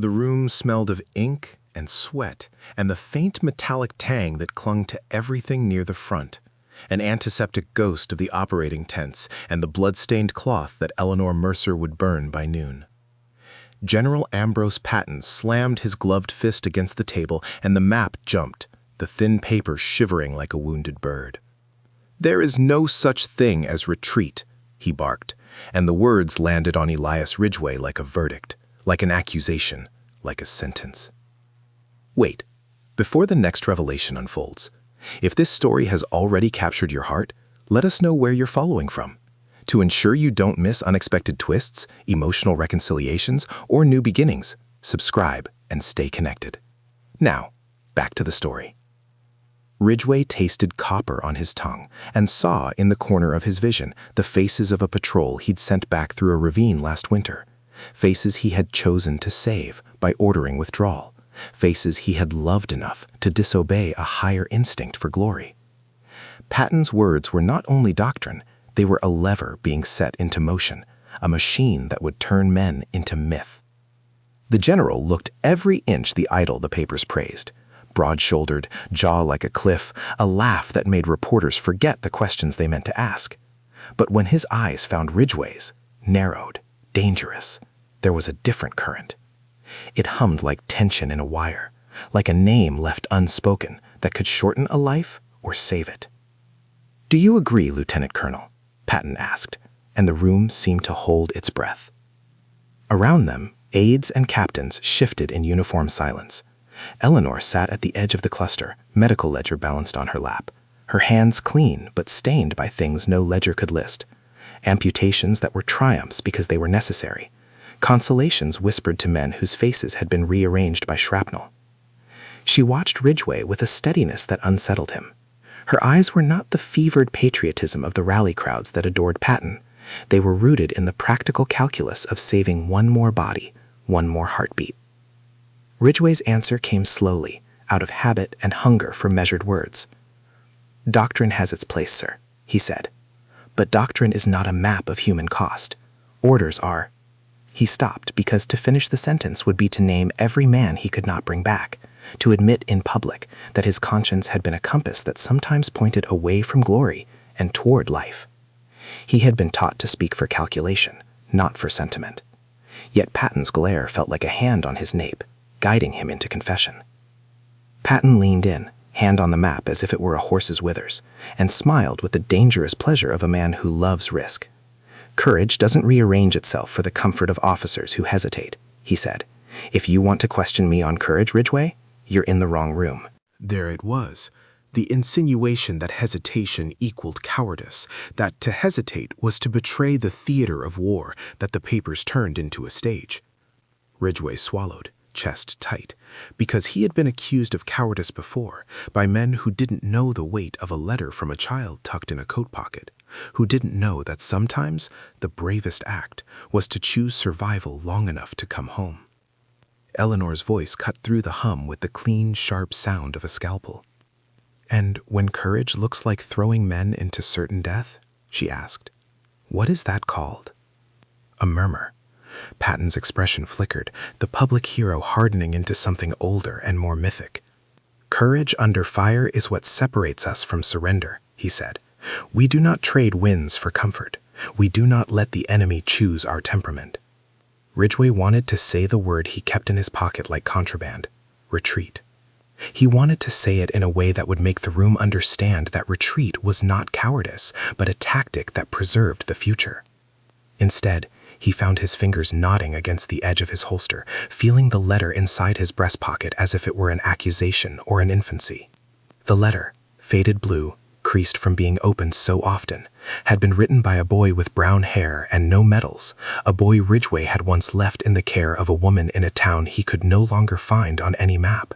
The room smelled of ink and sweat and the faint metallic tang that clung to everything near the front, an antiseptic ghost of the operating tents and the blood-stained cloth that Eleanor Mercer would burn by noon. General Ambrose Patton slammed his gloved fist against the table and the map jumped, the thin paper shivering like a wounded bird. "There is no such thing as retreat," he barked, and the words landed on Elias Ridgway like a verdict, like an accusation, like a sentence. Wait, before the next revelation unfolds, if this story has already captured your heart, let us know where you're following from. To ensure you don't miss unexpected twists, emotional reconciliations, or new beginnings, subscribe and stay connected. Now, back to the story. Ridgway tasted copper on his tongue and saw in the corner of his vision the faces of a patrol he'd sent back through a ravine last winter, faces he had chosen to save by ordering withdrawal, faces he had loved enough to disobey a higher instinct for glory. Patton's words were not only doctrine, they were a lever being set into motion, a machine that would turn men into myth. The general looked every inch the idol the papers praised, broad-shouldered, jaw like a cliff, a laugh that made reporters forget the questions they meant to ask. But when his eyes found Ridgway's, narrowed, dangerous, there was a different current. It hummed like tension in a wire, like a name left unspoken that could shorten a life or save it. "Do you agree, Lieutenant Colonel?" Patton asked, and the room seemed to hold its breath. Around them, aides and captains shifted in uniform silence. Eleanor sat at the edge of the cluster, medical ledger balanced on her lap, her hands clean but stained by things no ledger could list, amputations that were triumphs because they were necessary, consolations whispered to men whose faces had been rearranged by shrapnel. She watched Ridgway with a steadiness that unsettled him. Her eyes were not the fevered patriotism of the rally crowds that adored Patton. They were rooted in the practical calculus of saving one more body, one more heartbeat. Ridgway's answer came slowly, out of habit and hunger for measured words. "Doctrine has its place, sir," he said. "But doctrine is not a map of human cost. Orders are." He stopped because to finish the sentence would be to name every man he could not bring back, to admit in public that his conscience had been a compass that sometimes pointed away from glory and toward life. He had been taught to speak for calculation, not for sentiment. Yet Patton's glare felt like a hand on his nape, guiding him into confession. Patton leaned in, hand on the map as if it were a horse's withers, and smiled with the dangerous pleasure of a man who loves risk. "Courage doesn't rearrange itself for the comfort of officers who hesitate," he said. "If you want to question me on courage, Ridgway, you're in the wrong room." There it was, the insinuation that hesitation equaled cowardice, that to hesitate was to betray the theater of war that the papers turned into a stage. Ridgway swallowed, chest tight, because he had been accused of cowardice before by men who didn't know the weight of a letter from a child tucked in a coat pocket, who didn't know that sometimes the bravest act was to choose survival long enough to come home. Eleanor's voice cut through the hum with the clean, sharp sound of a scalpel. "And when courage looks like throwing men into certain death?" she asked. "What is that called?" A murmur. Patton's expression flickered, the public hero hardening into something older and more mythic. "Courage under fire is what separates us from surrender," he said. "We do not trade wins for comfort. We do not let the enemy choose our temperament." Ridgway wanted to say the word he kept in his pocket like contraband: retreat. He wanted to say it in a way that would make the room understand that retreat was not cowardice, but a tactic that preserved the future. Instead, he found his fingers knotting against the edge of his holster, feeling the letter inside his breast pocket as if it were an accusation or an infancy. The letter, faded blue, creased from being opened so often, had been written by a boy with brown hair and no medals, a boy Ridgway had once left in the care of a woman in a town he could no longer find on any map.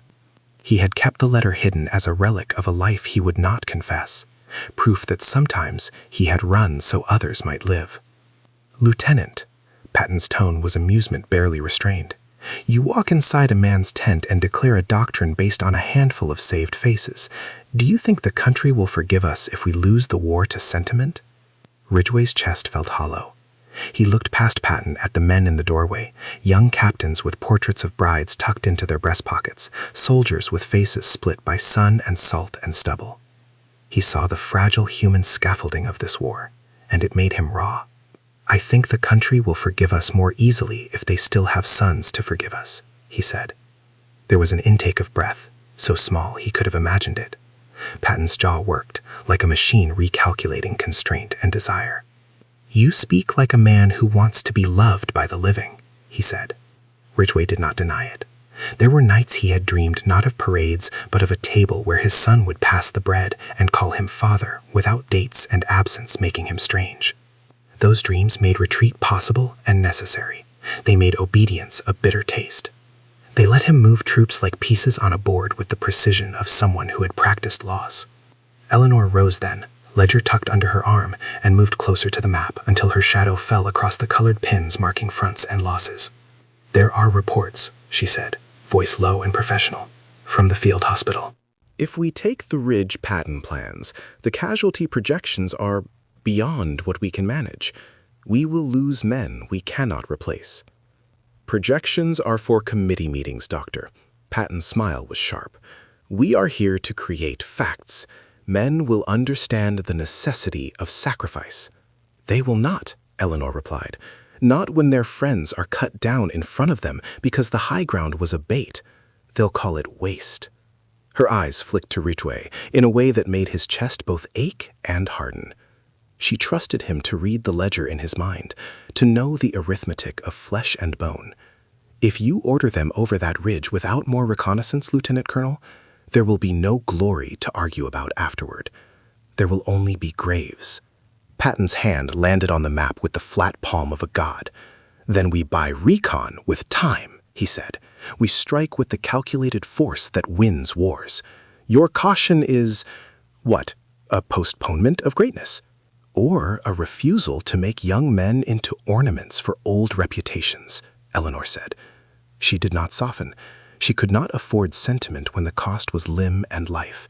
He had kept the letter hidden as a relic of a life he would not confess, proof that sometimes he had run so others might live. "Lieutenant," Patton's tone was amusement barely restrained, "you walk inside a man's tent and declare a doctrine based on a handful of saved faces. Do you think the country will forgive us if we lose the war to sentiment?" Ridgway's chest felt hollow. He looked past Patton at the men in the doorway, young captains with portraits of brides tucked into their breast pockets, soldiers with faces split by sun and salt and stubble. He saw the fragile human scaffolding of this war, and it made him raw. "I think the country will forgive us more easily if they still have sons to forgive us," he said. There was an intake of breath, so small he could have imagined it. Patton's jaw worked, like a machine recalculating constraint and desire. "You speak like a man who wants to be loved by the living," he said. Ridgway did not deny it. There were nights he had dreamed not of parades, but of a table where his son would pass the bread and call him father, without dates and absence making him strange. Those dreams made retreat possible and necessary. They made obedience a bitter taste. They let him move troops like pieces on a board with the precision of someone who had practiced laws. Eleanor rose then, ledger tucked under her arm, and moved closer to the map until her shadow fell across the colored pins marking fronts and losses. "There are reports," she said, voice low and professional, "from the field hospital." If we take the Ridge Patton plans, the casualty projections are beyond what we can manage. We will lose men we cannot replace. Projections are for committee meetings, Doctor. Patton's smile was sharp. We are here to create facts. Men will understand the necessity of sacrifice. They will not, Eleanor replied. Not when their friends are cut down in front of them because the high ground was a bait. They'll call it waste. Her eyes flicked to Ridgway in a way that made his chest both ache and harden. She trusted him to read the ledger in his mind, to know the arithmetic of flesh and bone. If you order them over that ridge without more reconnaissance, Lieutenant Colonel, there will be no glory to argue about afterward. There will only be graves. Patton's hand landed on the map with the flat palm of a god. Then we buy recon with time, he said. We strike with the calculated force that wins wars. Your caution is, what, a postponement of greatness? Or a refusal to make young men into ornaments for old reputations, Eleanor said. She did not soften. She could not afford sentiment when the cost was limb and life.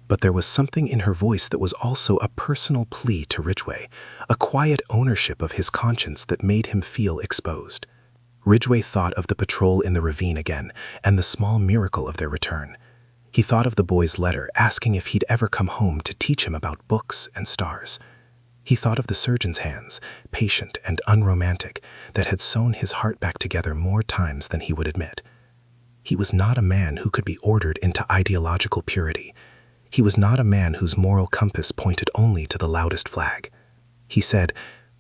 But there was something in her voice that was also a personal plea to Ridgway, a quiet ownership of his conscience that made him feel exposed. Ridgway thought of the patrol in the ravine again and the small miracle of their return. He thought of the boy's letter asking if he'd ever come home to teach him about books and stars. He thought of the surgeon's hands, patient and unromantic, that had sewn his heart back together more times than he would admit. He was not a man who could be ordered into ideological purity. He was not a man whose moral compass pointed only to the loudest flag. He said,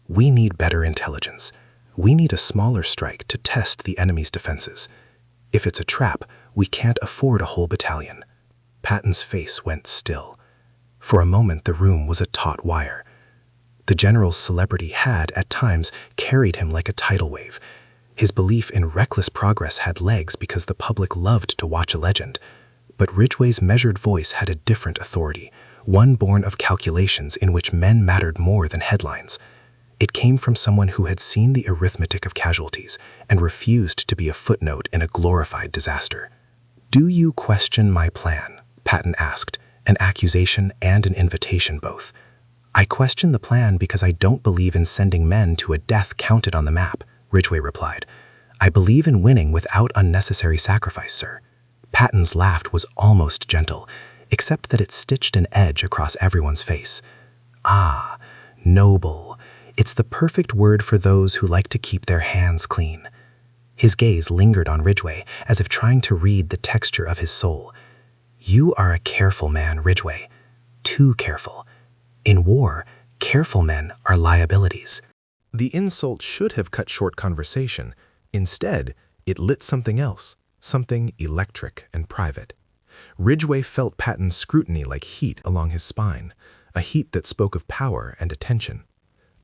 "We need better intelligence. We need a smaller strike to test the enemy's defenses. If it's a trap, we can't afford a whole battalion." Patton's face went still. For a moment the room was a taut wire. The general's celebrity had, at times, carried him like a tidal wave. His belief in reckless progress had legs because the public loved to watch a legend. But Ridgway's measured voice had a different authority, one born of calculations in which men mattered more than headlines. It came from someone who had seen the arithmetic of casualties and refused to be a footnote in a glorified disaster. "Do you question my plan?" Patton asked, an accusation and an invitation both. "I question the plan because I don't believe in sending men to a death counted on the map," Ridgway replied. "I believe in winning without unnecessary sacrifice, sir." Patton's laugh was almost gentle, except that it stitched an edge across everyone's face. "Ah, noble. It's the perfect word for those who like to keep their hands clean." His gaze lingered on Ridgway, as if trying to read the texture of his soul. "You are a careful man, Ridgway. Too careful. In war, careful men are liabilities." The insult should have cut short conversation. Instead, it lit something else, something electric and private. Ridgway felt Patton's scrutiny like heat along his spine, a heat that spoke of power and attention.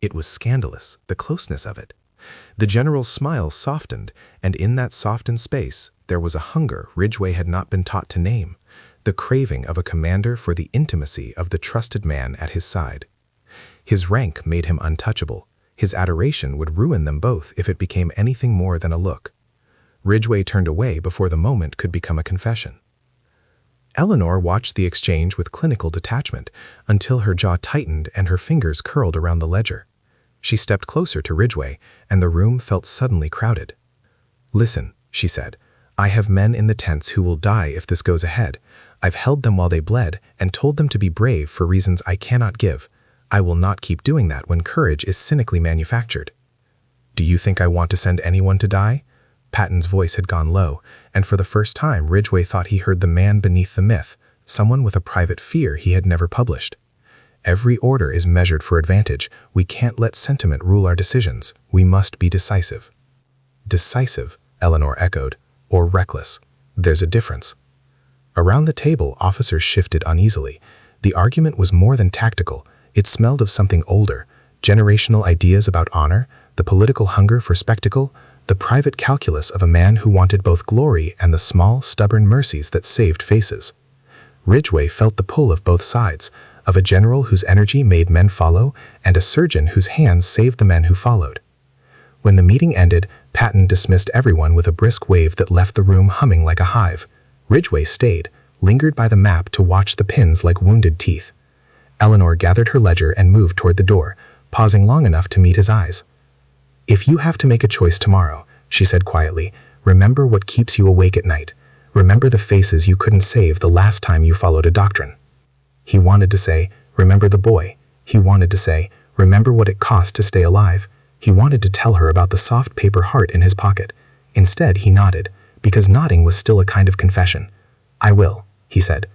It was scandalous, the closeness of it. The general's smile softened, and in that softened space, there was a hunger Ridgway had not been taught to name, the craving of a commander for the intimacy of the trusted man at his side. His rank made him untouchable. His adoration would ruin them both if it became anything more than a look. Ridgway turned away before the moment could become a confession. Eleanor watched the exchange with clinical detachment until her jaw tightened and her fingers curled around the ledger. She stepped closer to Ridgway, and the room felt suddenly crowded. "Listen," she said. "I have men in the tents who will die if this goes ahead. I've held them while they bled and told them to be brave for reasons I cannot give. I will not keep doing that when courage is cynically manufactured." "Do you think I want to send anyone to die?" Patton's voice had gone low, and for the first time Ridgway thought he heard the man beneath the myth, someone with a private fear he had never published. "Every order is measured for advantage. We can't let sentiment rule our decisions. We must be decisive." "Decisive," Eleanor echoed, "or reckless. There's a difference." Around the table, officers shifted uneasily. The argument was more than tactical. It smelled of something older, generational ideas about honor, the political hunger for spectacle, the private calculus of a man who wanted both glory and the small, stubborn mercies that saved faces. Ridgway felt the pull of both sides, of a general whose energy made men follow and a surgeon whose hands saved the men who followed. When the meeting ended, Patton dismissed everyone with a brisk wave that left the room humming like a hive. Ridgway stayed, lingered by the map to watch the pins like wounded teeth. Eleanor gathered her ledger and moved toward the door, pausing long enough to meet his eyes. "If you have to make a choice tomorrow," she said quietly, "remember what keeps you awake at night. Remember the faces you couldn't save the last time you followed a doctrine." He wanted to say, "Remember the boy." He wanted to say, "Remember what it cost to stay alive." He wanted to tell her about the soft paper heart in his pocket. Instead, he nodded, because nodding was still a kind of confession. "I will," he said.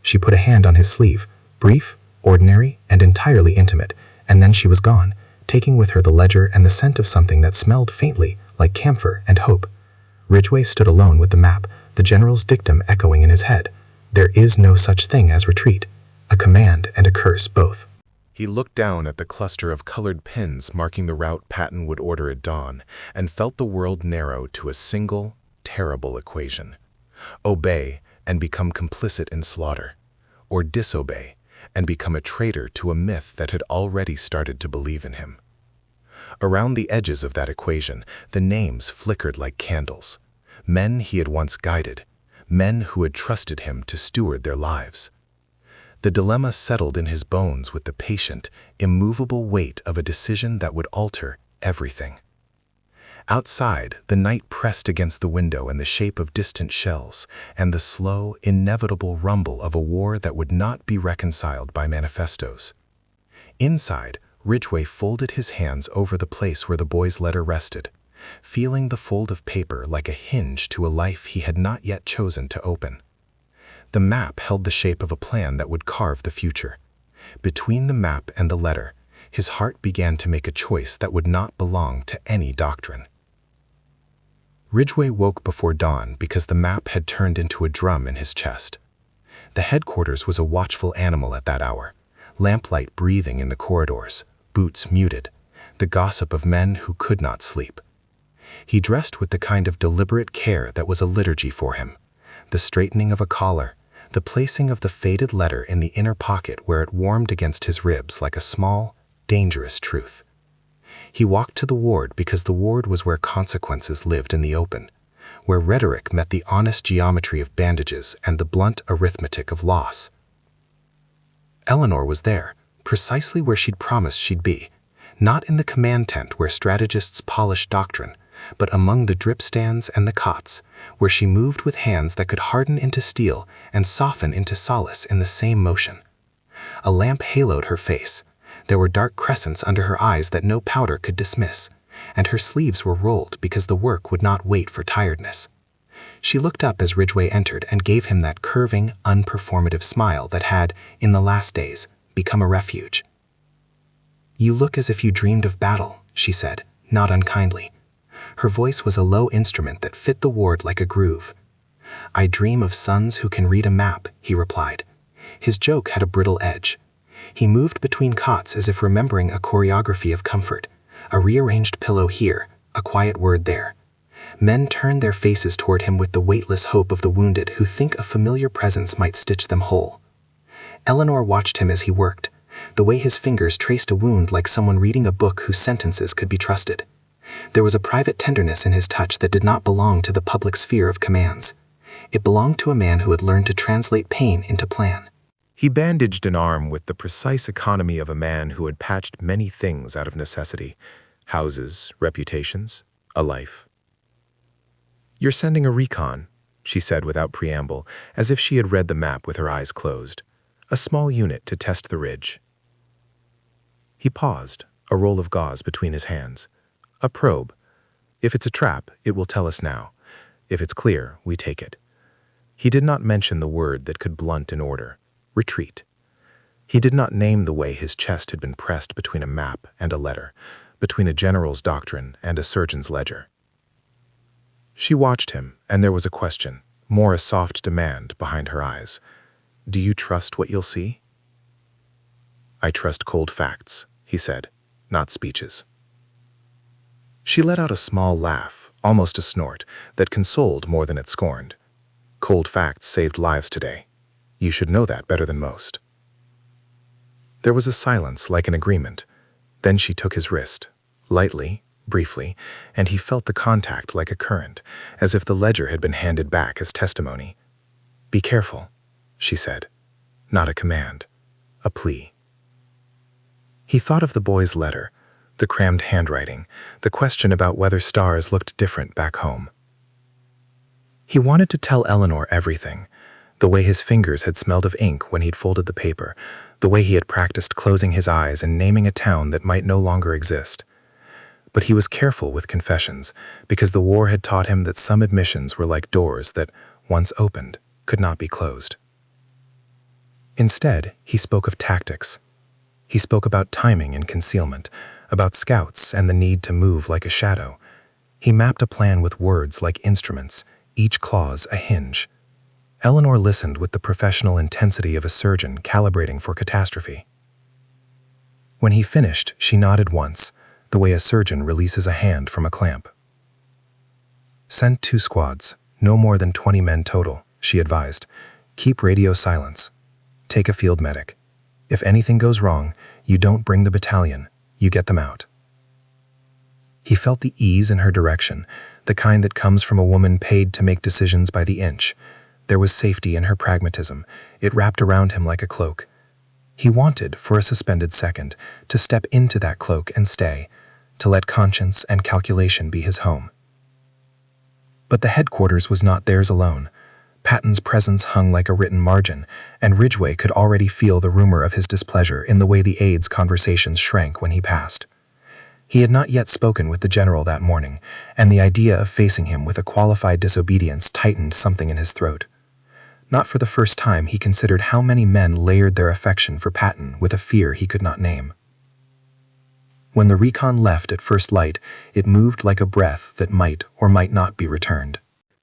She put a hand on his sleeve, brief, ordinary, and entirely intimate, and then she was gone, taking with her the ledger and the scent of something that smelled faintly like camphor and hope. Ridgway stood alone with the map, the general's dictum echoing in his head. There is no such thing as retreat. A command and a curse both. He looked down at the cluster of colored pins marking the route Patton would order at dawn and felt the world narrow to a single, terrible equation. Obey and become complicit in slaughter, or disobey and become a traitor to a myth that had already started to believe in him. Around the edges of that equation, the names flickered like candles. Men he had once guided, men who had trusted him to steward their lives. The dilemma settled in his bones with the patient, immovable weight of a decision that would alter everything. Outside, the night pressed against the window in the shape of distant shells and the slow, inevitable rumble of a war that would not be reconciled by manifestos. Inside, Ridgway folded his hands over the place where the boy's letter rested, feeling the fold of paper like a hinge to a life he had not yet chosen to open. The map held the shape of a plan that would carve the future. Between the map and the letter, his heart began to make a choice that would not belong to any doctrine. Ridgway woke before dawn because the map had turned into a drum in his chest. The headquarters was a watchful animal at that hour, lamplight breathing in the corridors, boots muted, the gossip of men who could not sleep. He dressed with the kind of deliberate care that was a liturgy for him, the straightening of a collar, the placing of the faded letter in the inner pocket where it warmed against his ribs like a small, dangerous truth. He walked to the ward because the ward was where consequences lived in the open, where rhetoric met the honest geometry of bandages and the blunt arithmetic of loss. Eleanor was there, precisely where she'd promised she'd be, not in the command tent where strategists polished doctrine, but among the drip stands and the cots, where she moved with hands that could harden into steel and soften into solace in the same motion. A lamp haloed her face. There were dark crescents under her eyes that no powder could dismiss, and her sleeves were rolled because the work would not wait for tiredness. She looked up as Ridgway entered and gave him that curving, unperformative smile that had, in the last days, become a refuge. "You look as if you dreamed of battle," she said, not unkindly. Her voice was a low instrument that fit the ward like a groove. "I dream of sons who can read a map," he replied. His joke had a brittle edge. He moved between cots as if remembering a choreography of comfort, a rearranged pillow here, a quiet word there. Men turned their faces toward him with the weightless hope of the wounded who think a familiar presence might stitch them whole. Eleanor watched him as he worked, the way his fingers traced a wound like someone reading a book whose sentences could be trusted. There was a private tenderness in his touch that did not belong to the public sphere of commands. It belonged to a man who had learned to translate pain into plan. He bandaged an arm with the precise economy of a man who had patched many things out of necessity: houses, reputations, a life. "You're sending a recon," she said without preamble, as if she had read the map with her eyes closed. "A small unit to test the ridge." He paused, a roll of gauze between his hands. "A probe. If it's a trap, it will tell us now. If it's clear, we take it." He did not mention the word that could blunt an order: retreat. He did not name the way his chest had been pressed between a map and a letter, between a general's doctrine and a surgeon's ledger. She watched him, and there was a question, more a soft demand, behind her eyes. "Do you trust what you'll see?" "I trust cold facts," he said, "not speeches." She let out a small laugh, almost a snort, that consoled more than it scorned. "Cold facts saved lives today. You should know that better than most." There was a silence like an agreement. Then she took his wrist, lightly, briefly, and he felt the contact like a current, as if the ledger had been handed back as testimony. "Be careful," she said. Not a command, a plea. He thought of the boy's letter, the crammed handwriting, the question about whether stars looked different back home. He wanted to tell Eleanor everything, the way his fingers had smelled of ink when he'd folded the paper, the way he had practiced closing his eyes and naming a town that might no longer exist. But he was careful with confessions, because the war had taught him that some admissions were like doors that, once opened, could not be closed. Instead, he spoke of tactics. He spoke about timing and concealment, about scouts and the need to move like a shadow. He mapped a plan with words like instruments, each clause a hinge. Eleanor listened with the professional intensity of a surgeon calibrating for catastrophe. When he finished, she nodded once, the way a surgeon releases a hand from a clamp. "Send 2 squads, no more than 20 men total," she advised. "Keep radio silence. Take a field medic. If anything goes wrong, you don't bring the battalion, you get them out." He felt the ease in her direction, the kind that comes from a woman paid to make decisions by the inch. There was safety in her pragmatism. It wrapped around him like a cloak. He wanted, for a suspended second, to step into that cloak and stay, to let conscience and calculation be his home. But the headquarters was not theirs alone. Patton's presence hung like a written margin, and Ridgway could already feel the rumor of his displeasure in the way the aides' conversations shrank when he passed. He had not yet spoken with the general that morning, and the idea of facing him with a qualified disobedience tightened something in his throat. Not for the first time he considered how many men layered their affection for Patton with a fear he could not name. When the recon left at first light, it moved like a breath that might or might not be returned.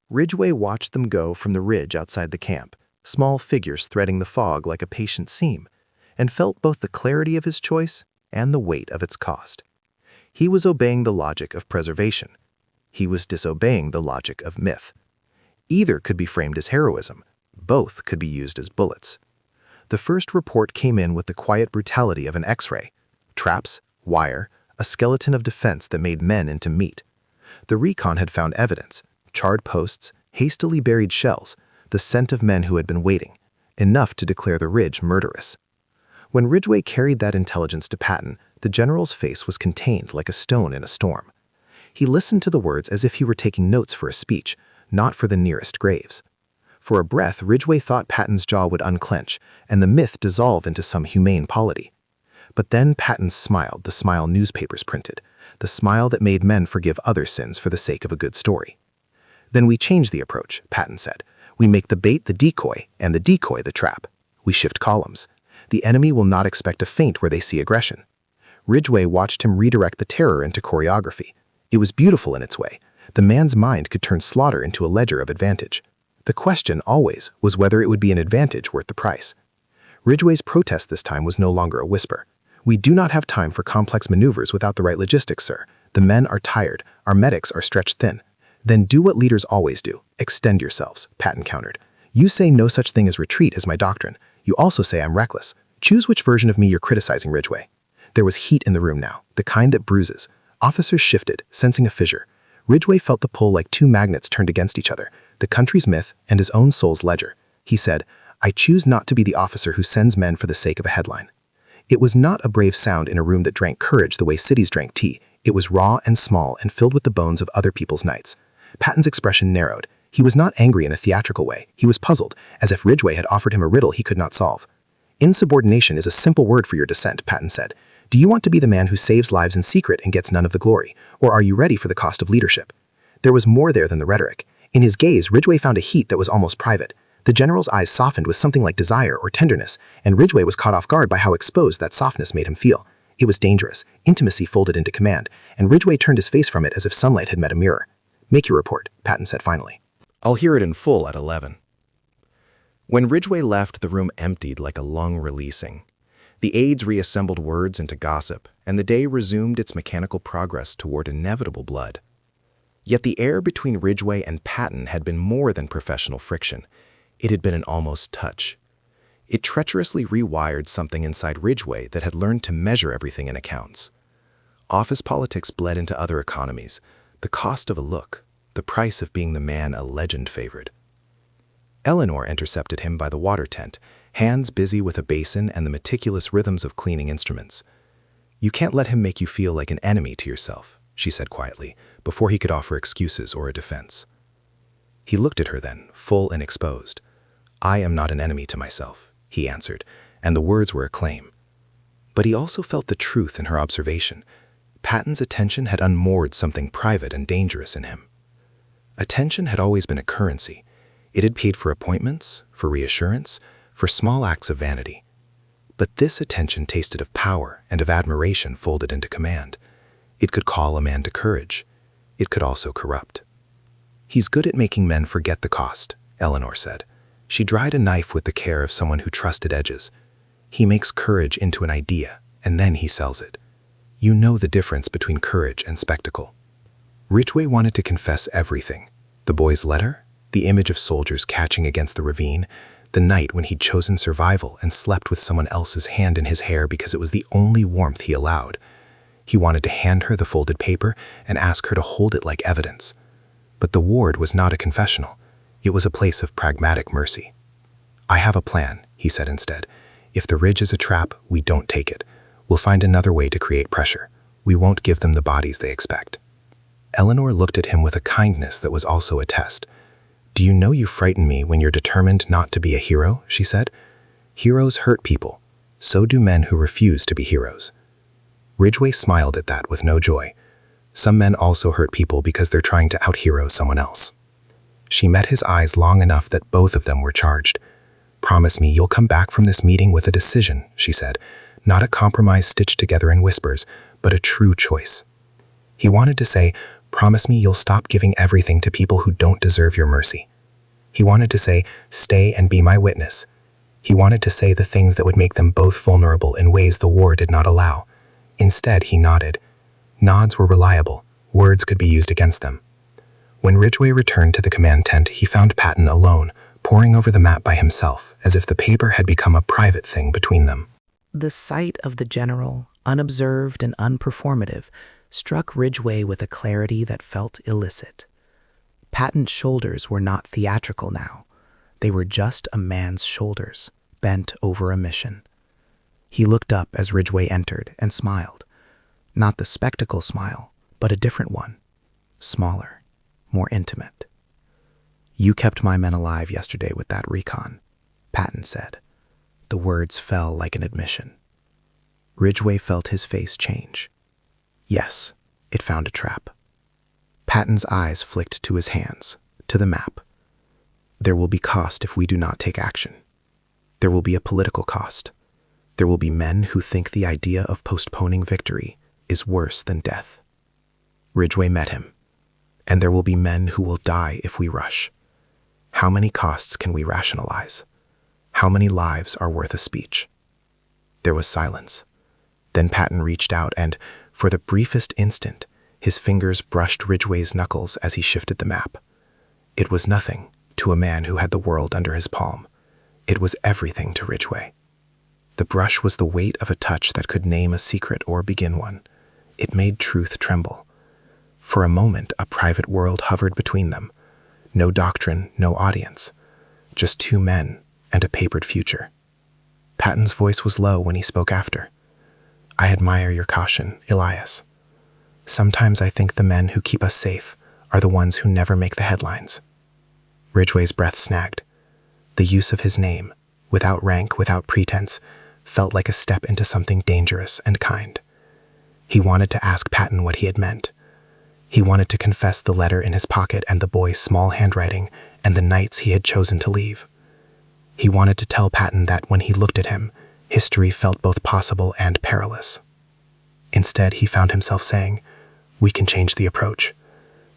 Ridgway watched them go from the ridge outside the camp, small figures threading the fog like a patient seam, and felt both the clarity of his choice and the weight of its cost. He was obeying the logic of preservation. He was disobeying the logic of myth. Either could be framed as heroism. Both could be used as bullets. The first report came in with the quiet brutality of an X-ray. Traps, wire, a skeleton of defense that made men into meat. The recon had found evidence: charred posts, hastily buried shells, the scent of men who had been waiting, enough to declare the ridge murderous. When Ridgway carried that intelligence to Patton, the general's face was contained like a stone in a storm. He listened to the words as if he were taking notes for a speech, not for the nearest graves. For a breath, Ridgway thought Patton's jaw would unclench, and the myth dissolve into some humane polity. But then Patton smiled, the smile newspapers printed, the smile that made men forgive other sins for the sake of a good story. "Then we change the approach," Patton said. "We make the bait the decoy, and the decoy the trap. We shift columns. The enemy will not expect a feint where they see aggression." Ridgway watched him redirect the terror into choreography. It was beautiful in its way. The man's mind could turn slaughter into a ledger of advantage. The question always was whether it would be an advantage worth the price. Ridgway's protest this time was no longer a whisper. "We do not have time for complex maneuvers without the right logistics, sir. The men are tired. Our medics are stretched thin." "Then do what leaders always do. Extend yourselves," Patton countered. "You say no such thing as retreat is my doctrine. You also say I'm reckless. Choose which version of me you're criticizing, Ridgway." There was heat in the room now, the kind that bruises. Officers shifted, sensing a fissure. Ridgway felt the pull like two magnets turned against each other, the country's myth and his own soul's ledger. He said, I choose not to be the officer who sends men for the sake of a headline. It was not a brave sound in a room that drank courage the way cities drank tea. It was raw and small and filled with the bones of other people's nights. Patton's expression narrowed. He was not angry in a theatrical way. He was puzzled, as if Ridgway had offered him a riddle he could not solve. Insubordination is a simple word for your dissent, Patton said. Do you want to be the man who saves lives in secret and gets none of the glory, or are you ready for the cost of leadership? There was more there than the rhetoric. In his gaze, Ridgway found a heat that was almost private. The general's eyes softened with something like desire or tenderness, and Ridgway was caught off guard by how exposed that softness made him feel. It was dangerous. Intimacy folded into command, and Ridgway turned his face from it as if sunlight had met a mirror. Make your report, Patton said finally. I'll hear it in full at 11. When Ridgway left, the room emptied like a lung releasing. The aides reassembled words into gossip, and the day resumed its mechanical progress toward inevitable blood. Yet the air between Ridgway and Patton had been more than professional friction. It had been an almost touch. It treacherously rewired something inside Ridgway that had learned to measure everything in accounts. Office politics bled into other economies, the cost of a look, the price of being the man a legend favored. Eleanor intercepted him by the water tent, hands busy with a basin and the meticulous rhythms of cleaning instruments. You can't let him make you feel like an enemy to yourself, she said quietly, before he could offer excuses or a defense. He looked at her then, full and exposed. I am not an enemy to myself, he answered, and the words were a claim. But he also felt the truth in her observation. Patton's attention had unmoored something private and dangerous in him. Attention had always been a currency. It had paid for appointments, for reassurance, for small acts of vanity. But this attention tasted of power and of admiration folded into command. It could call a man to courage. It could also corrupt. He's good at making men forget the cost, Eleanor said. She dried a knife with the care of someone who trusted edges. He makes courage into an idea, and then he sells it. You know the difference between courage and spectacle. Ridgway wanted to confess everything. The boy's letter, the image of soldiers catching against the ravine, the night when he'd chosen survival and slept with someone else's hand in his hair because it was the only warmth he allowed. He wanted to hand her the folded paper and ask her to hold it like evidence. But the ward was not a confessional. It was a place of pragmatic mercy. I have a plan, he said instead. If the ridge is a trap, we don't take it. We'll find another way to create pressure. We won't give them the bodies they expect. Eleanor looked at him with a kindness that was also a test. Do you know you frighten me when you're determined not to be a hero, she said. Heroes hurt people. So do men who refuse to be heroes. Ridgway smiled at that with no joy. Some men also hurt people because they're trying to out-hero someone else. She met his eyes long enough that both of them were charged. Promise me you'll come back from this meeting with a decision, she said. Not a compromise stitched together in whispers, but a true choice. He wanted to say, promise me you'll stop giving everything to people who don't deserve your mercy. He wanted to say, stay and be my witness. He wanted to say the things that would make them both vulnerable in ways the war did not allow. Instead, he nodded. Nods were reliable. Words could be used against them. When Ridgway returned to the command tent, he found Patton alone, poring over the map by himself, as if the paper had become a private thing between them. The sight of the general, unobserved and unperformative, struck Ridgway with a clarity that felt illicit. Patton's shoulders were not theatrical now. They were just a man's shoulders, bent over a mission. He looked up as Ridgway entered and smiled. Not the spectacle smile, but a different one. Smaller, more intimate. You kept my men alive yesterday with that recon, Patton said. The words fell like an admission. Ridgway felt his face change. Yes, it found a trap. Patton's eyes flicked to his hands, to the map. There will be cost if we do not take action. There will be a political cost. There will be men who think the idea of postponing victory is worse than death. Ridgway met him. And there will be men who will die if we rush. How many costs can we rationalize? How many lives are worth a speech? There was silence. Then Patton reached out and, for the briefest instant, his fingers brushed Ridgway's knuckles as he shifted the map. It was nothing to a man who had the world under his palm. It was everything to Ridgway. The brush was the weight of a touch that could name a secret or begin one. It made truth tremble. For a moment, a private world hovered between them. No doctrine, no audience. Just two men and a papered future. Patton's voice was low when he spoke after. I admire your caution, Elias. Sometimes I think the men who keep us safe are the ones who never make the headlines. Ridgway's breath snagged. The use of his name, without rank, without pretense, felt like a step into something dangerous and kind. He wanted to ask Patton what he had meant. He wanted to confess the letter in his pocket and the boy's small handwriting and the nights he had chosen to leave. He wanted to tell Patton that when he looked at him, history felt both possible and perilous. Instead, he found himself saying, "We can change the approach.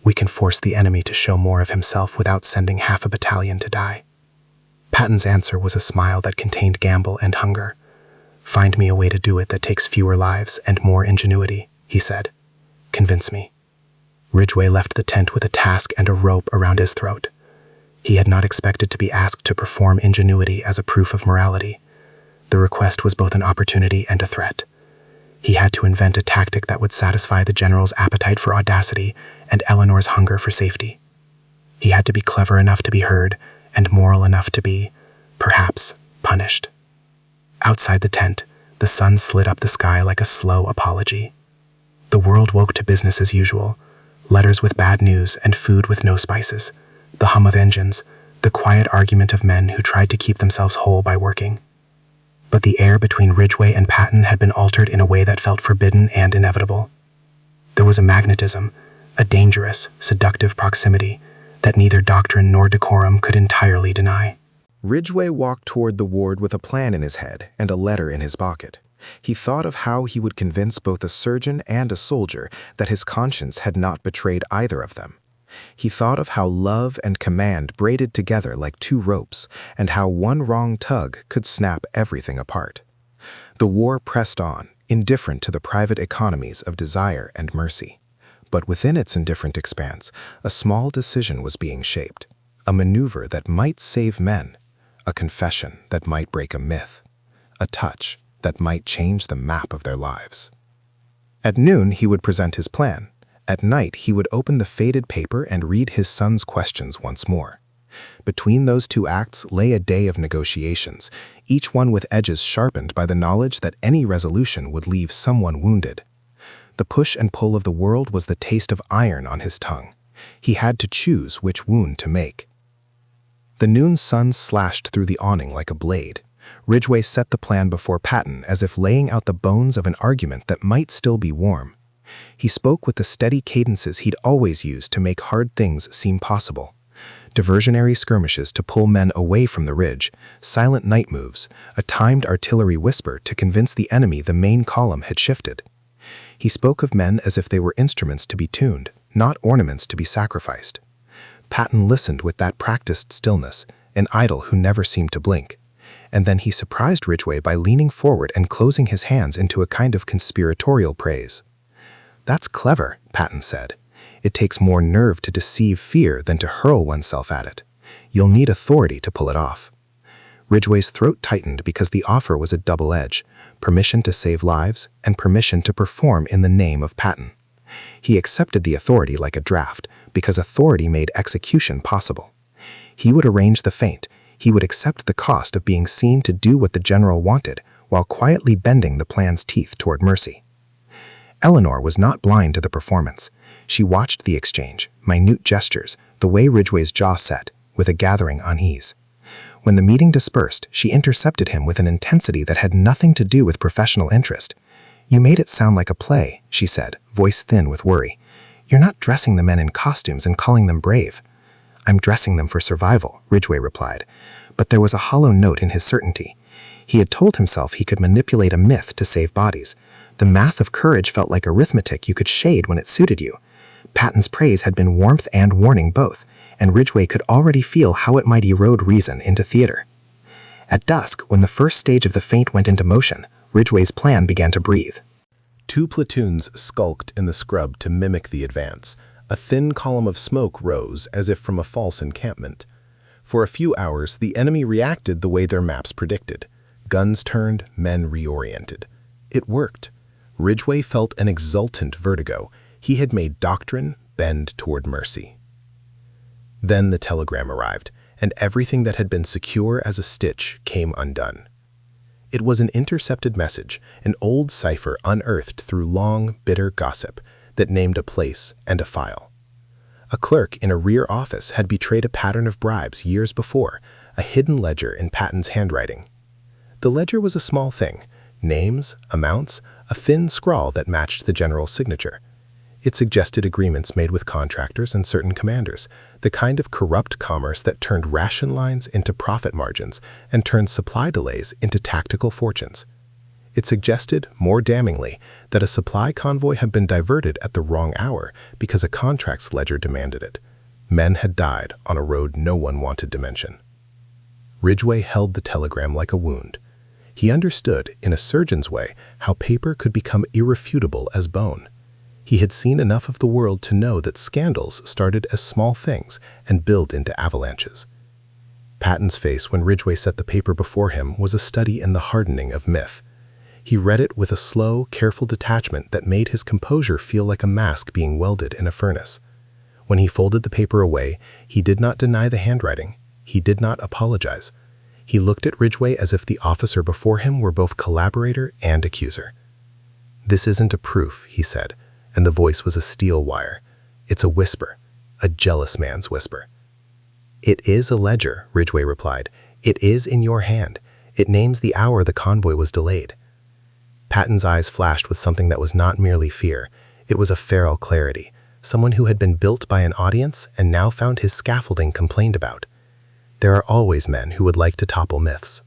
We can force the enemy to show more of himself without sending half a battalion to die." Patton's answer was a smile that contained gamble and hunger. "Find me a way to do it that takes fewer lives and more ingenuity," he said. "Convince me." Ridgway left the tent with a task and a rope around his throat. He had not expected to be asked to perform ingenuity as a proof of morality. The request was both an opportunity and a threat. He had to invent a tactic that would satisfy the general's appetite for audacity and Eleanor's hunger for safety. He had to be clever enough to be heard and moral enough to be, perhaps, punished. Outside the tent, the sun slid up the sky like a slow apology. The world woke to business as usual, letters with bad news and food with no spices, the hum of engines, the quiet argument of men who tried to keep themselves whole by working. But the air between Ridgway and Patton had been altered in a way that felt forbidden and inevitable. There was a magnetism, a dangerous, seductive proximity that neither doctrine nor decorum could entirely deny. Ridgway walked toward the ward with a plan in his head and a letter in his pocket. He thought of how he would convince both a surgeon and a soldier that his conscience had not betrayed either of them. He thought of how love and command braided together like two ropes, and how one wrong tug could snap everything apart. The war pressed on, indifferent to the private economies of desire and mercy. But within its indifferent expanse, a small decision was being shaped, a maneuver that might save men, a confession that might break a myth, a touch that might change the map of their lives. At noon, he would present his plan. At night, he would open the faded paper and read his son's questions once more. Between those two acts lay a day of negotiations, each one with edges sharpened by the knowledge that any resolution would leave someone wounded. The push and pull of the world was the taste of iron on his tongue. He had to choose which wound to make. The noon sun slashed through the awning like a blade. Ridgway set the plan before Patton as if laying out the bones of an argument that might still be warm. He spoke with the steady cadences he'd always used to make hard things seem possible. Diversionary skirmishes to pull men away from the ridge, silent night moves, a timed artillery whisper to convince the enemy the main column had shifted. He spoke of men as if they were instruments to be tuned, not ornaments to be sacrificed. Patton listened with that practiced stillness, an idol who never seemed to blink. And then he surprised Ridgway by leaning forward and closing his hands into a kind of conspiratorial praise. "That's clever," Patton said. "It takes more nerve to deceive fear than to hurl oneself at it. You'll need authority to pull it off." Ridgway's throat tightened because the offer was a double edge, permission to save lives and permission to perform in the name of Patton. He accepted the authority like a draft because authority made execution possible. He would arrange the feint. He would accept the cost of being seen to do what the general wanted while quietly bending the plan's teeth toward mercy. Eleanor was not blind to the performance. She watched the exchange, minute gestures, the way Ridgway's jaw set, with a gathering unease. When the meeting dispersed, she intercepted him with an intensity that had nothing to do with professional interest. "You made it sound like a play," she said, voice thin with worry. "You're not dressing the men in costumes and calling them brave." "I'm dressing them for survival," Ridgway replied. But there was a hollow note in his certainty. He had told himself he could manipulate a myth to save bodies. The math of courage felt like arithmetic you could shade when it suited you. Patton's praise had been warmth and warning both, and Ridgway could already feel how it might erode reason into theater. At dusk, when the first stage of the feint went into motion, Ridgway's plan began to breathe. 2 platoons skulked in the scrub to mimic the advance. A thin column of smoke rose as if from a false encampment. For a few hours, the enemy reacted the way their maps predicted. Guns turned, men reoriented. It worked. Ridgway felt an exultant vertigo. He had made doctrine bend toward mercy. Then the telegram arrived. and everything that had been secure as a stitch came undone. It was an intercepted message, an old cipher unearthed through long, bitter gossip that named a place and a file. A clerk in a rear office had betrayed a pattern of bribes years before, a hidden ledger in Patton's handwriting. The ledger was a small thing, names, amounts, a thin scrawl that matched the general's signature. It suggested agreements made with contractors and certain commanders, the kind of corrupt commerce that turned ration lines into profit margins and turned supply delays into tactical fortunes. It suggested, more damningly, that a supply convoy had been diverted at the wrong hour because a contracts ledger demanded it. Men had died on a road no one wanted to mention. Ridgway held the telegram like a wound. He understood, in a surgeon's way, how paper could become irrefutable as bone. He had seen enough of the world to know that scandals started as small things and built into avalanches. Patton's face when Ridgway set the paper before him was a study in the hardening of myth. He read it with a slow, careful detachment that made his composure feel like a mask being welded in a furnace. When he folded the paper away, he did not deny the handwriting. He did not apologize. He looked at Ridgway as if the officer before him were both collaborator and accuser. "This isn't a proof," he said, and the voice was a steel wire. "It's a whisper, a jealous man's whisper." "It is a ledger," Ridgway replied. "It is in your hand. It names the hour the convoy was delayed." Patton's eyes flashed with something that was not merely fear. It was a feral clarity, someone who had been built by an audience and now found his scaffolding complained about. There are always men who would like to topple myths.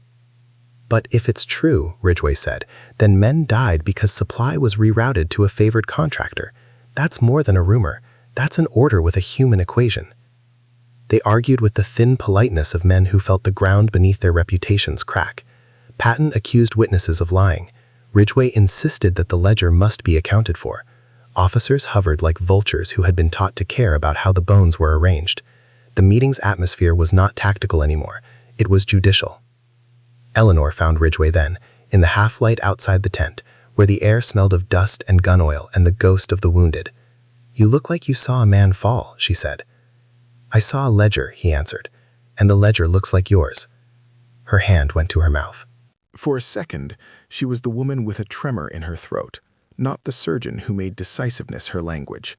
"But if it's true," Ridgway said, "then men died because supply was rerouted to a favored contractor. That's more than a rumor. That's an order with a human equation." They argued with the thin politeness of men who felt the ground beneath their reputations crack. Patton accused witnesses of lying. Ridgway insisted that the ledger must be accounted for. Officers hovered like vultures who had been taught to care about how the bones were arranged. The meeting's atmosphere was not tactical anymore. It was judicial. Eleanor found Ridgway then, in the half-light outside the tent, where the air smelled of dust and gun oil and the ghost of the wounded. "You look like you saw a man fall," she said. "I saw a ledger," he answered, "and the ledger looks like yours." Her hand went to her mouth. For a second, she was the woman with a tremor in her throat, not the surgeon who made decisiveness her language.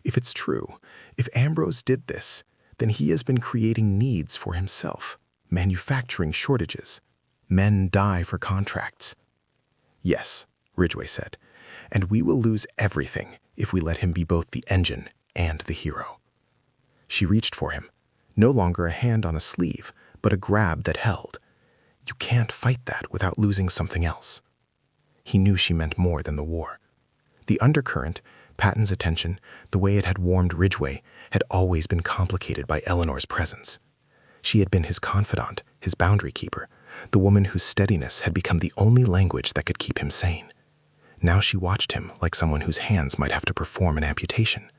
If it's true, if Ambrose did this, then he has been creating needs for himself, manufacturing shortages. Men die for contracts. "Yes," Ridgway said, "and we will lose everything if we let him be both the engine and the hero." She reached for him, no longer a hand on a sleeve, but a grab that held. You can't fight that without losing something else. He knew she meant more than the war. The undercurrent, Patton's attention, the way it had warmed Ridgway, had always been complicated by Eleanor's presence. She had been his confidant, his boundary keeper, the woman whose steadiness had become the only language that could keep him sane. Now she watched him like someone whose hands might have to perform an amputation.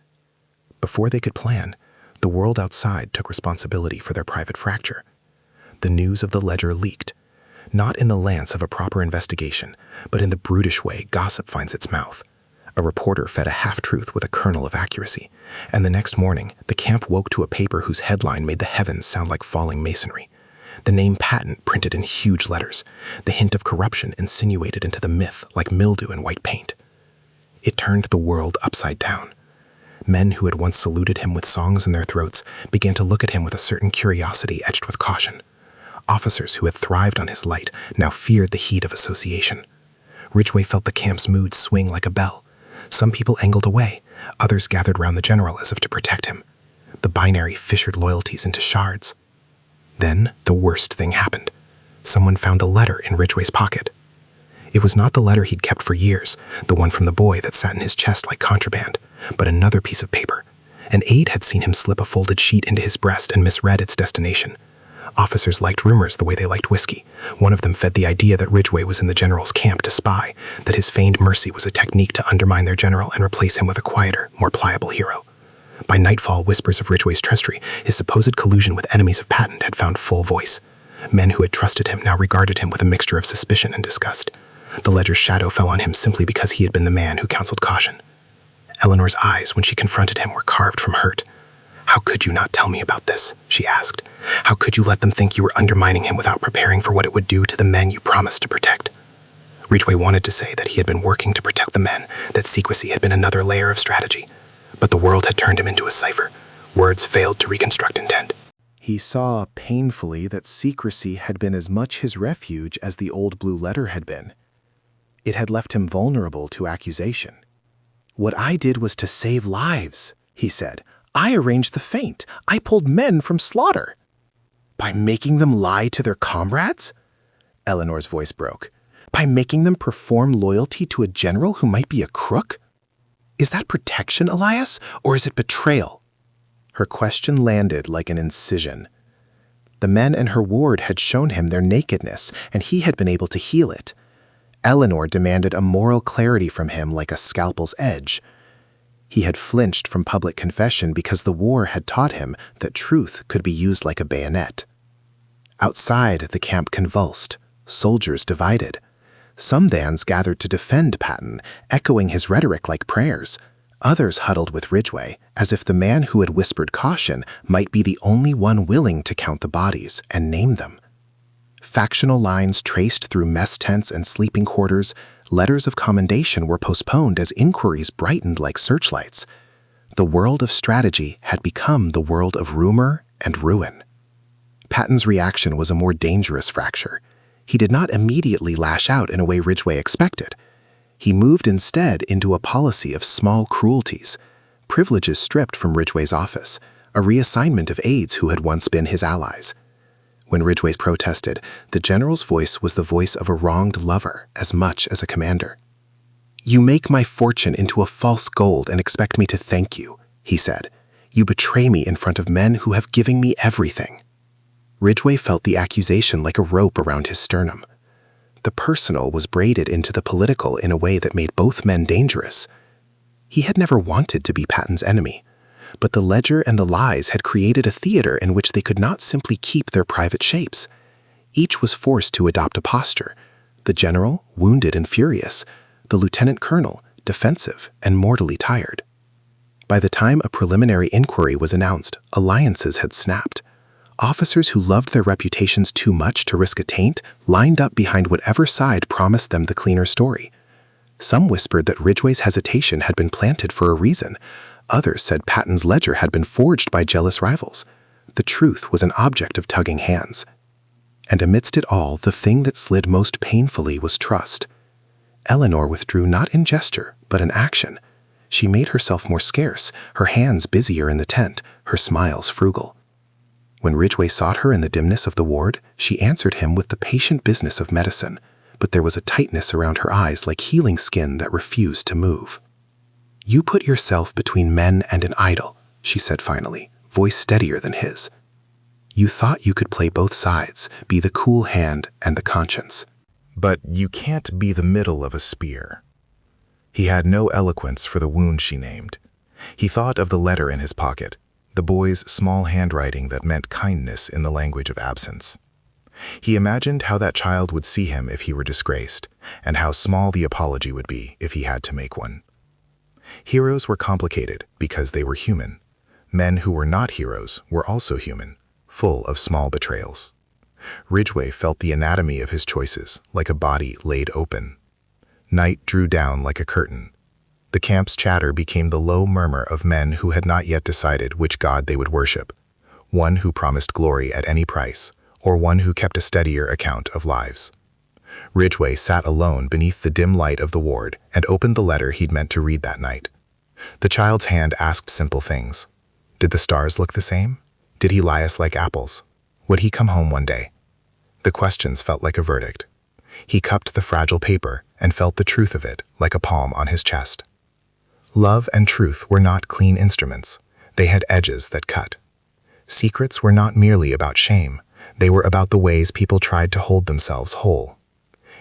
Before they could plan, the world outside took responsibility for their private fracture. The news of the ledger leaked, not in the lance of a proper investigation, but in the brutish way gossip finds its mouth. A reporter fed a half-truth with a kernel of accuracy, and the next morning, the camp woke to a paper whose headline made the heavens sound like falling masonry. The name Patton printed in huge letters, the hint of corruption insinuated into the myth like mildew in white paint. It turned the world upside down. Men who had once saluted him with songs in their throats began to look at him with a certain curiosity etched with caution. Officers who had thrived on his light now feared the heat of association. Ridgway felt the camp's mood swing like a bell. Some people angled away, others gathered round the general as if to protect him. The binary fissured loyalties into shards. Then the worst thing happened. Someone found a letter in Ridgway's pocket. It was not the letter he'd kept for years, the one from the boy that sat in his chest like contraband, but another piece of paper. An aide had seen him slip a folded sheet into his breast and misread its destination. Officers liked rumors the way they liked whiskey. One of them fed the idea that Ridgway was in the general's camp to spy, that his feigned mercy was a technique to undermine their general and replace him with a quieter, more pliable hero. By nightfall, whispers of Ridgway's treachery, his supposed collusion with enemies of Patton, had found full voice. Men who had trusted him now regarded him with a mixture of suspicion and disgust. The ledger's shadow fell on him simply because he had been the man who counseled caution. Eleanor's eyes, when she confronted him, were carved from hurt. "How could you not tell me about this?" she asked. "How could you let them think you were undermining him without preparing for what it would do to the men you promised to protect?" Ridgway wanted to say that he had been working to protect the men, that secrecy had been another layer of strategy. But the world had turned him into a cipher. Words failed to reconstruct intent. He saw painfully that secrecy had been as much his refuge as the old blue letter had been. It had left him vulnerable to accusation. "What I did was to save lives," he said. "I arranged the feint. I pulled men from slaughter." "By making them lie to their comrades?" Eleanor's voice broke. "By making them perform loyalty to a general who might be a crook? Is that protection, Elias, or is it betrayal?" Her question landed like an incision. The men and her ward had shown him their nakedness, and he had been able to heal it. Eleanor demanded a moral clarity from him like a scalpel's edge. He had flinched from public confession because the war had taught him that truth could be used like a bayonet. Outside, the camp convulsed, soldiers divided. Some bands gathered to defend Patton, echoing his rhetoric like prayers. Others huddled with Ridgway, as if the man who had whispered caution might be the only one willing to count the bodies and name them. Factional lines traced through mess tents and sleeping quarters, letters of commendation were postponed as inquiries brightened like searchlights. The world of strategy had become the world of rumor and ruin. Patton's reaction was a more dangerous fracture. He did not immediately lash out in a way Ridgway expected. He moved instead into a policy of small cruelties, privileges stripped from Ridgway's office, a reassignment of aides who had once been his allies. When Ridgway protested, the general's voice was the voice of a wronged lover as much as a commander. "You make my fortune into a false gold and expect me to thank you," he said. "You betray me in front of men who have given me everything." Ridgway felt the accusation like a rope around his sternum. The personal was braided into the political in a way that made both men dangerous. He had never wanted to be Patton's enemy, but the ledger and the lies had created a theater in which they could not simply keep their private shapes. Each was forced to adopt a posture. The general, wounded and furious; the lieutenant colonel, defensive and mortally tired. By the time a preliminary inquiry was announced, alliances had snapped. Officers who loved their reputations too much to risk a taint lined up behind whatever side promised them the cleaner story. Some whispered that Ridgway's hesitation had been planted for a reason. Others said Patton's ledger had been forged by jealous rivals. The truth was an object of tugging hands. And amidst it all, the thing that slid most painfully was trust. Eleanor withdrew not in gesture, but in action. She made herself more scarce, her hands busier in the tent, her smiles frugal. When Ridgway sought her in the dimness of the ward, she answered him with the patient business of medicine, but there was a tightness around her eyes like healing skin that refused to move. "You put yourself between men and an idol," she said finally, voice steadier than his. "You thought you could play both sides, be the cool hand and the conscience. But you can't be the middle of a spear." He had no eloquence for the wound she named. He thought of the letter in his pocket, the boy's small handwriting that meant kindness in the language of absence. He imagined how that child would see him if he were disgraced, and how small the apology would be if he had to make one. Heroes were complicated because they were human. Men who were not heroes were also human, full of small betrayals. Ridgway felt the anatomy of his choices, like a body laid open. Night drew down like a curtain. The camp's chatter became the low murmur of men who had not yet decided which god they would worship, one who promised glory at any price, or one who kept a steadier account of lives. Ridgway sat alone beneath the dim light of the ward and opened the letter he'd meant to read that night. The child's hand asked simple things. Did the stars look the same? Did he lie us like apples? Would he come home one day? The questions felt like a verdict. He cupped the fragile paper and felt the truth of it like a palm on his chest. Love and truth were not clean instruments. They had edges that cut. Secrets were not merely about shame. They were about the ways people tried to hold themselves whole.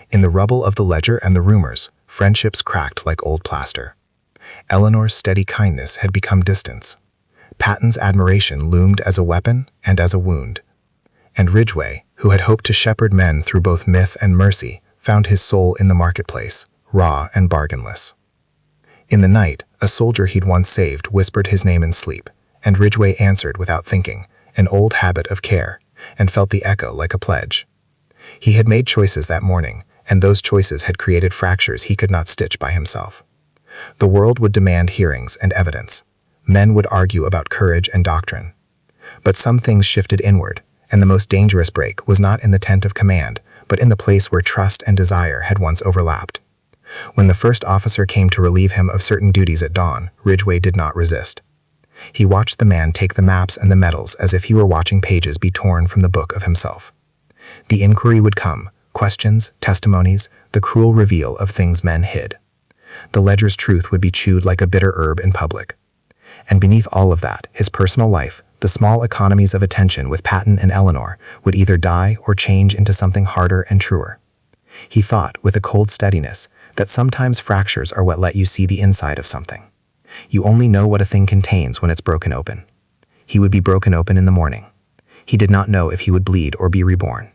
In the rubble of the ledger and the rumors, friendships cracked like old plaster. Eleanor's steady kindness had become distance. Patton's admiration loomed as a weapon and as a wound. And Ridgway, who had hoped to shepherd men through both myth and mercy, found his soul in the marketplace, raw and bargainless. In the night, a soldier he'd once saved whispered his name in sleep, and Ridgway answered without thinking, an old habit of care, and felt the echo like a pledge. He had made choices that morning, and those choices had created fractures he could not stitch by himself. The world would demand hearings and evidence. Men would argue about courage and doctrine. But some things shifted inward, and the most dangerous break was not in the tent of command, but in the place where trust and desire had once overlapped. When the first officer came to relieve him of certain duties at dawn, Ridgway did not resist. He watched the man take the maps and the medals as if he were watching pages be torn from the book of himself. The inquiry would come, questions, testimonies, the cruel reveal of things men hid. The ledger's truth would be chewed like a bitter herb in public. And beneath all of that, his personal life, the small economies of attention with Patton and Eleanor, would either die or change into something harder and truer. He thought, with a cold steadiness, that sometimes fractures are what let you see the inside of something. You only know what a thing contains when it's broken open. He would be broken open in the morning. He did not know if he would bleed or be reborn.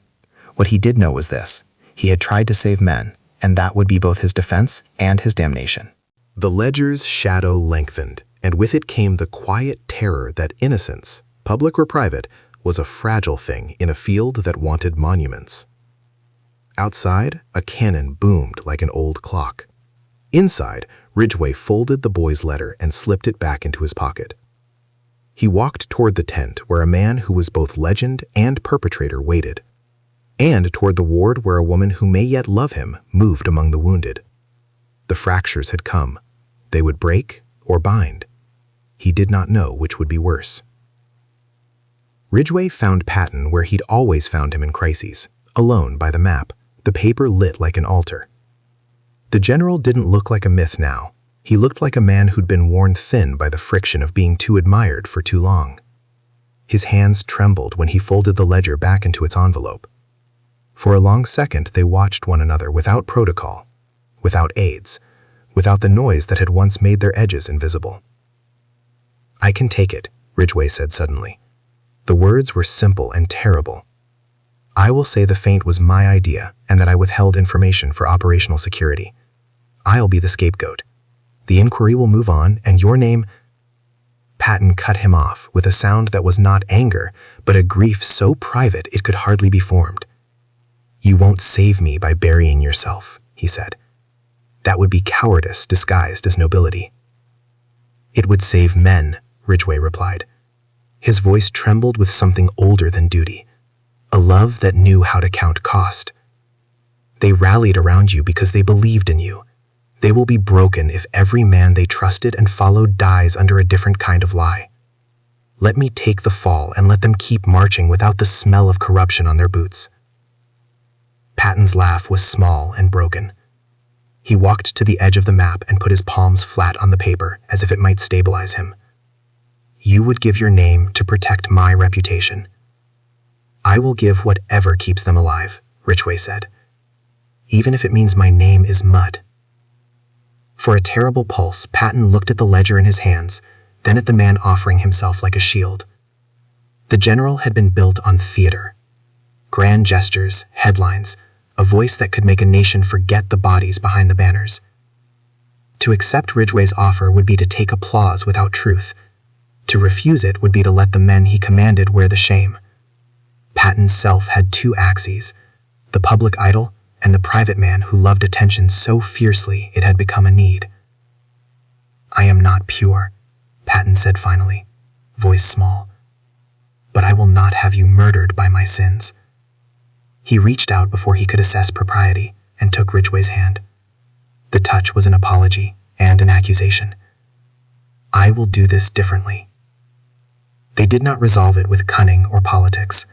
What he did know was this: he had tried to save men, and that would be both his defense and his damnation. The ledger's shadow lengthened, and with it came the quiet terror that innocence, public or private, was a fragile thing in a field that wanted monuments. Outside, a cannon boomed like an old clock. Inside, Ridgway folded the boy's letter and slipped it back into his pocket. He walked toward the tent where a man who was both legend and perpetrator waited, and toward the ward where a woman who may yet love him moved among the wounded. The fractures had come. They would break or bind. He did not know which would be worse. Ridgway found Patton where he'd always found him in crises, alone by the map, the paper lit like an altar. The general didn't look like a myth now. He looked like a man who'd been worn thin by the friction of being too admired for too long. His hands trembled when he folded the ledger back into its envelope. For a long second, they watched one another without protocol, without aids, without the noise that had once made their edges invisible. "I can take it," Ridgway said suddenly. The words were simple and terrible. "I will say the feint was my idea and that I withheld information for operational security. I'll be the scapegoat. The inquiry will move on, and your name—" Patton cut him off with a sound that was not anger, but a grief so private it could hardly be formed. "You won't save me by burying yourself," he said. "That would be cowardice disguised as nobility." "It would save men," Ridgway replied. His voice trembled with something older than duty, a love that knew how to count cost. "They rallied around you because they believed in you. They will be broken if every man they trusted and followed dies under a different kind of lie. Let me take the fall and let them keep marching without the smell of corruption on their boots." Patton's laugh was small and broken. He walked to the edge of the map and put his palms flat on the paper as if it might stabilize him. "You would give your name to protect my reputation." "I will give whatever keeps them alive," Ridgway said. "Even if it means my name is mud." For a terrible pulse, Patton looked at the ledger in his hands, then at the man offering himself like a shield. The general had been built on theater. Grand gestures, headlines, a voice that could make a nation forget the bodies behind the banners. To accept Ridgway's offer would be to take applause without truth. To refuse it would be to let the men he commanded wear the shame. Patton's self had two axes, the public idol and the private man who loved attention so fiercely it had become a need. "I am not pure," Patton said finally, voice small. "But I will not have you murdered by my sins." He reached out before he could assess propriety and took Ridgway's hand. The touch was an apology and an accusation. "I will do this differently." They did not resolve it with cunning or politics.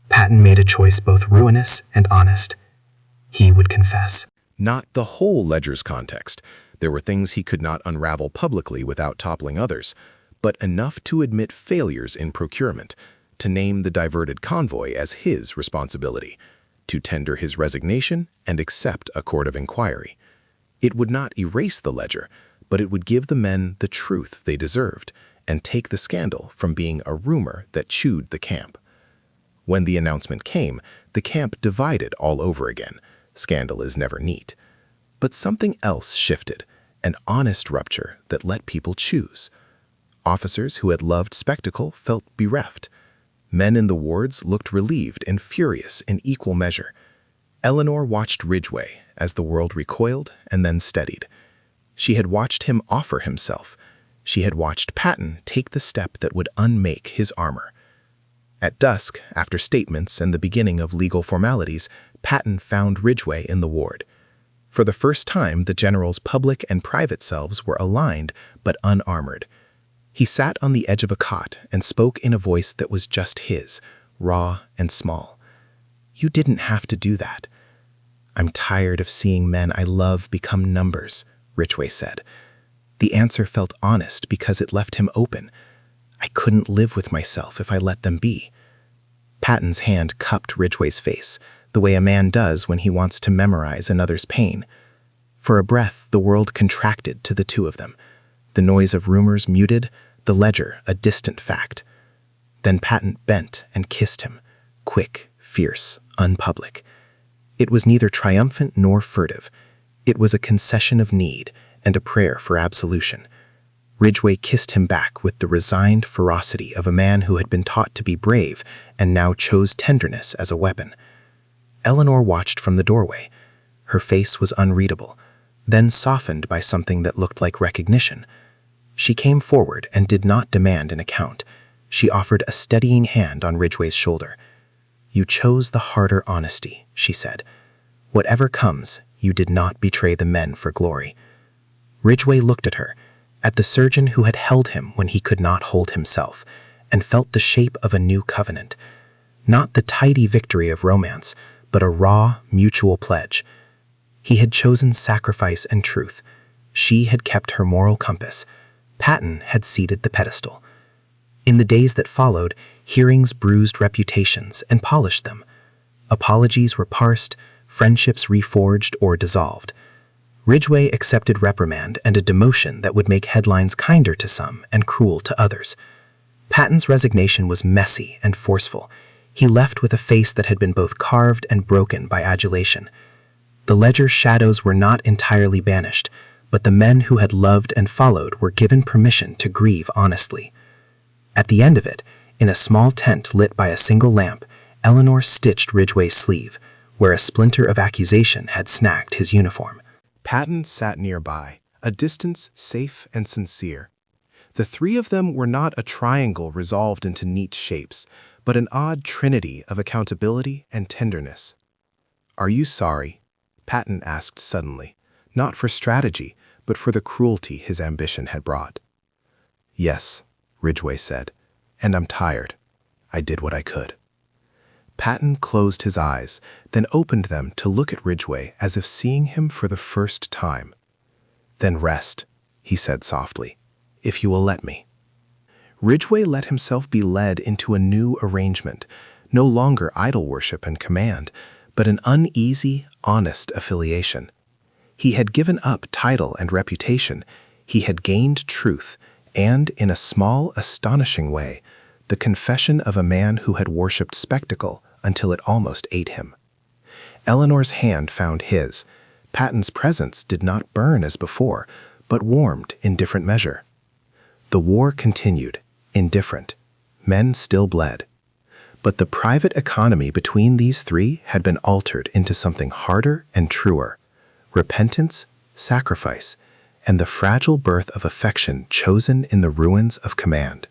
Patton made a choice both ruinous and honest. He would confess. Not the whole ledger's context. There were things he could not unravel publicly without toppling others, but enough to admit failures in procurement, to name the diverted convoy as his responsibility, to tender his resignation and accept a court of inquiry. It would not erase the ledger, but it would give the men the truth they deserved and take the scandal from being a rumor that chewed the camp. When the announcement came, the camp divided all over again. Scandal is never neat. But something else shifted, an honest rupture that let people choose. Officers who had loved spectacle felt bereft. Men in the wards looked relieved and furious in equal measure. Eleanor watched Ridgway as the world recoiled and then steadied. She had watched him offer himself. She had watched Patton take the step that would unmake his armor. At dusk, after statements and the beginning of legal formalities, Patton found Ridgway in the ward. For the first time, the general's public and private selves were aligned but unarmored. He sat on the edge of a cot and spoke in a voice that was just his, raw and small. "You didn't have to do that. I'm tired of seeing men I love become numbers," Ridgway said. The answer felt honest because it left him open. "I couldn't live with myself if I let them be." Patton's hand cupped Ridgway's face, the way a man does when he wants to memorize another's pain. For a breath, the world contracted to the two of them. The noise of rumors muted, the ledger a distant fact. Then Patton bent and kissed him, quick, fierce, unpublic. It was neither triumphant nor furtive. It was a concession of need and a prayer for absolution. Ridgway kissed him back with the resigned ferocity of a man who had been taught to be brave and now chose tenderness as a weapon. Eleanor watched from the doorway. Her face was unreadable, then softened by something that looked like recognition. She came forward and did not demand an account. She offered a steadying hand on Ridgway's shoulder. "You chose the harder honesty," she said. "Whatever comes, you did not betray the men for glory." Ridgway looked at her, at the surgeon who had held him when he could not hold himself, and felt the shape of a new covenant. Not the tidy victory of romance, but a raw, mutual pledge. He had chosen sacrifice and truth. She had kept her moral compass. Patton had ceded the pedestal. In the days that followed, hearings bruised reputations and polished them. Apologies were parsed, friendships reforged or dissolved. Ridgway accepted reprimand and a demotion that would make headlines kinder to some and cruel to others. Patton's resignation was messy and forceful. He left with a face that had been both carved and broken by adulation. The ledger's shadows were not entirely banished, but the men who had loved and followed were given permission to grieve honestly. At the end of it, in a small tent lit by a single lamp, Eleanor stitched Ridgway's sleeve, where a splinter of accusation had snagged his uniform. Patton sat nearby, a distance safe and sincere. The three of them were not a triangle resolved into neat shapes, but an odd trinity of accountability and tenderness. "Are you sorry?" Patton asked suddenly, not for strategy, but for the cruelty his ambition had brought. "Yes," Ridgway said, "and I'm tired. I did what I could." Patton closed his eyes, then opened them to look at Ridgway as if seeing him for the first time. "Then rest," he said softly, "if you will let me." Ridgway let himself be led into a new arrangement, no longer idol worship and command, but an uneasy, honest affiliation. He had given up title and reputation, he had gained truth, and, in a small, astonishing way, the confession of a man who had worshipped spectacle until it almost ate him. Eleanor's hand found his. Patton's presence did not burn as before, but warmed in different measure. The war continued, indifferent. Men still bled. But the private economy between these three had been altered into something harder and truer. Repentance, sacrifice, and the fragile birth of affection chosen in the ruins of command.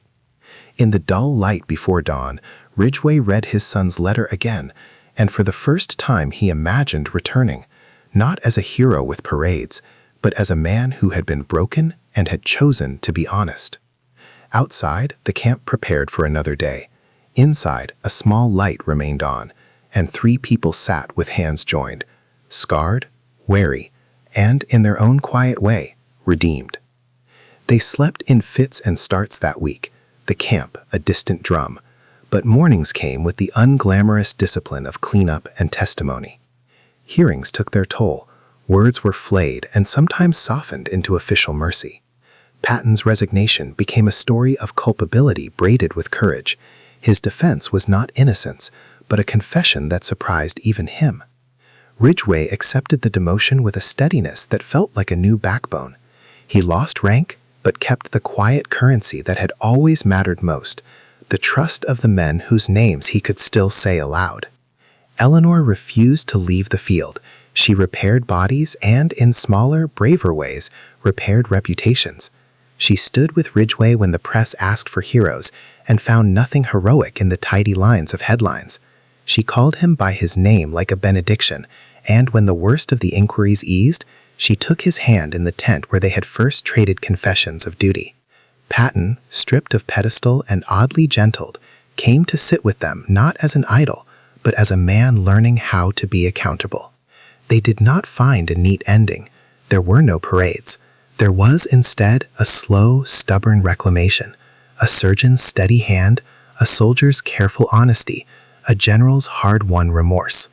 In the dull light before dawn, Ridgway read his son's letter again, and for the first time he imagined returning, not as a hero with parades, but as a man who had been broken and had chosen to be honest. Outside, the camp prepared for another day. Inside, a small light remained on, and three people sat with hands joined, scarred, wary, and, in their own quiet way, redeemed. They slept in fits and starts that week, the camp a distant drum, but mornings came with the unglamorous discipline of cleanup and testimony. Hearings took their toll, words were flayed and sometimes softened into official mercy. Patton's resignation became a story of culpability braided with courage. His defense was not innocence, but a confession that surprised even him. Ridgway accepted the demotion with a steadiness that felt like a new backbone. He lost rank, but kept the quiet currency that had always mattered most, the trust of the men whose names he could still say aloud. Eleanor refused to leave the field. She repaired bodies and, in smaller, braver ways, repaired reputations. She stood with Ridgway when the press asked for heroes and found nothing heroic in the tidy lines of headlines. She called him by his name like a benediction, and when the worst of the inquiries eased, she took his hand in the tent where they had first traded confessions of duty. Patton, stripped of pedestal and oddly gentled, came to sit with them not as an idol, but as a man learning how to be accountable. They did not find a neat ending. There were no parades. There was instead a slow, stubborn reclamation, a surgeon's steady hand, a soldier's careful honesty, a general's hard-won remorse.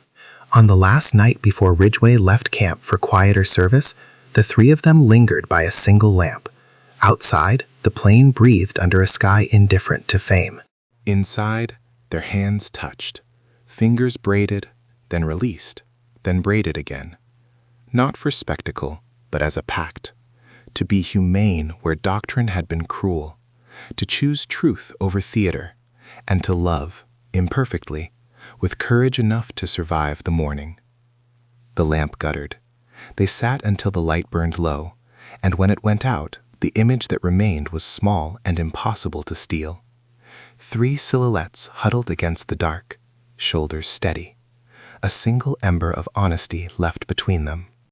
On the last night before Ridgway left camp for quieter service, the three of them lingered by a single lamp. Outside, the plain breathed under a sky indifferent to fame. Inside, their hands touched, fingers braided, then released, then braided again. Not for spectacle, but as a pact. To be humane where doctrine had been cruel, to choose truth over theater, and to love, imperfectly, with courage enough to survive the morning. The lamp guttered. They sat until the light burned low, and when it went out, the image that remained was small and impossible to steal. Three silhouettes huddled against the dark, shoulders steady, a single ember of honesty left between them.